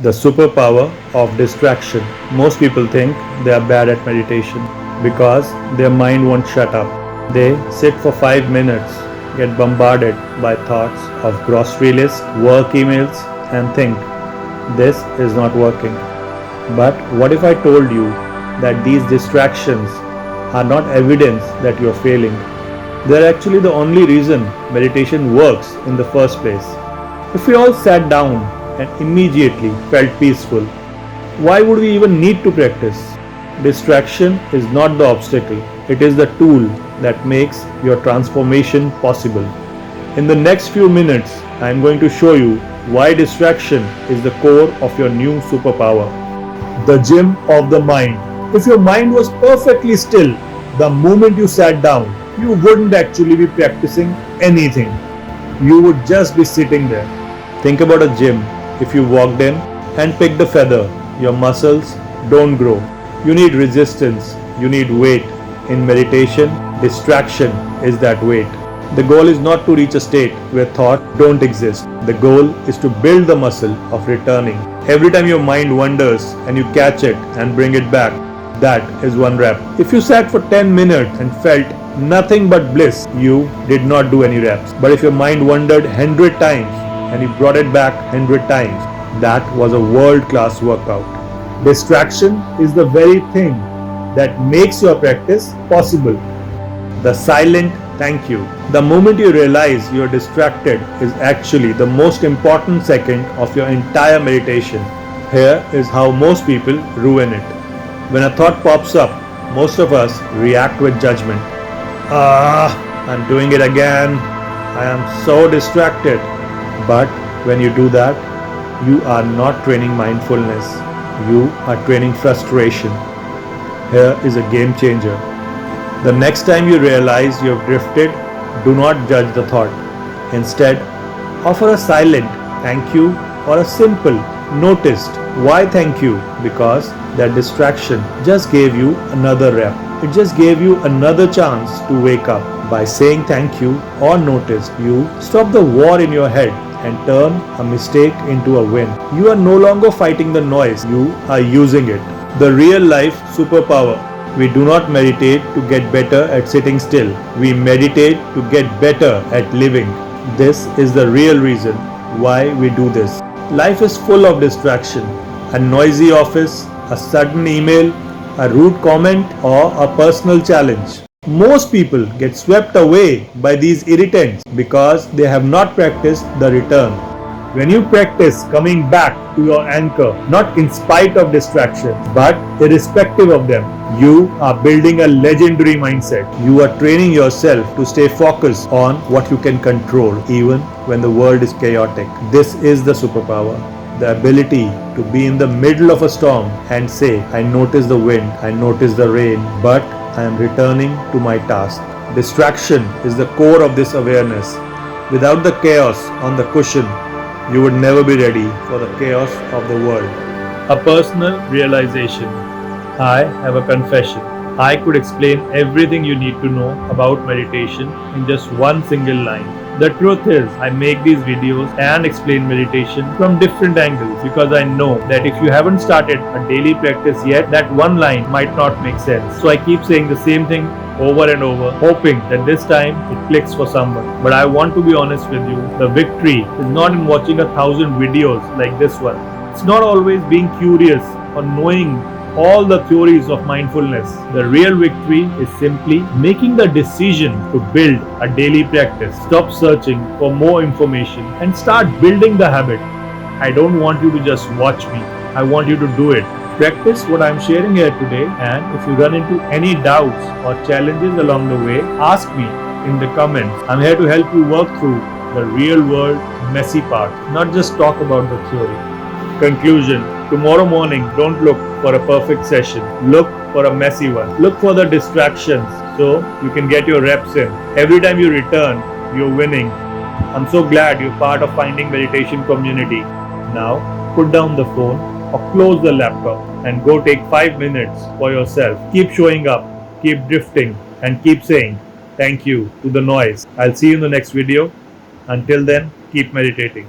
The superpower of distraction. Most people think they are bad at meditation because their mind won't shut up. They sit for 5 minutes, get bombarded by thoughts of grocery lists, work emails, and think, this is not working. But what if I told you that these distractions are not evidence that you are failing? They are actually the only reason meditation works in the first place. If we all sat down and immediately felt peaceful, why would we even need to practice? Distraction is not the obstacle, it is the tool that makes your transformation possible. In the next few minutes, I am going to show you why distraction is the core of your new superpower. The gym of the mind. If your mind was perfectly still the moment you sat down, you wouldn't actually be practicing anything. You would just be sitting there. Think about a gym. If you walked in and picked a feather, your muscles don't grow. You need resistance, you need weight. In meditation, distraction is that weight. The goal is not to reach a state where thoughts don't exist. The goal is to build the muscle of returning. Every time your mind wanders and you catch it and bring it back, that is one rep. If you sat for 10 minutes and felt nothing but bliss, you did not do any reps. But if your mind wandered 100 times and you brought it back 100 times, that was a world-class workout. Distraction is the very thing that makes your practice possible. The silent thank you. The moment you realize you are distracted is actually the most important second of your entire meditation. Here is how most people ruin it. When a thought pops up, most of us react with judgment. I'm doing it again. I am so distracted. But when you do that, you are not training mindfulness. You are training frustration. Here is a game changer. The next time you realize you have drifted, do not judge the thought. Instead, offer a silent thank you or a simple noticed why thank you, because that distraction just gave you another rep. It just gave you another chance to wake up. By saying thank you or noticed, you stop the war in your head and turn a mistake into a win. You are no longer fighting the noise, you are using it. The real life superpower. We do not meditate to get better at sitting still. We meditate to get better at living. This is the real reason why we do this. Life is full of distraction. A noisy office, a sudden email, a rude comment, or a personal challenge. Most people get swept away by these irritants because they have not practiced the return. When you practice coming back to your anchor, not in spite of distractions, but irrespective of them, you are building a legendary mindset. You are training yourself to stay focused on what you can control, even when the world is chaotic. This is the superpower. The ability to be in the middle of a storm and say, I notice the wind, I notice the rain, but I am returning to my task. Distraction is the core of this awareness. Without the chaos on the cushion, you would never be ready for the chaos of the world. A personal realization. I have a confession. I could explain everything you need to know about meditation in just one single line. The truth is, I make these videos and explain meditation from different angles because I know that if you haven't started a daily practice yet, that one line might not make sense. So I keep saying the same thing over and over, hoping that this time it clicks for someone. But I want to be honest with you, the victory is not in watching 1,000 videos like this one. It's not always being curious or knowing all the theories of mindfulness. The real victory is simply making the decision to build a daily practice. Stop searching for more information and start building the habit. I don't want you to just watch me. I want you to do it. Practice what I'm sharing here today, and if you run into any doubts or challenges along the way, ask me in the comments. I'm here to help you work through the real world messy part, not just talk about the theory. Conclusion. Tomorrow morning, don't look for a perfect session. Look for a messy one. Look for the distractions so you can get your reps in. Every time you return, you're winning. I'm so glad you're part of Finding Meditation community. Now, put down the phone or close the laptop and go take 5 minutes for yourself. Keep showing up, keep drifting, and keep saying thank you to the noise. I'll see you in the next video. Until then, keep meditating.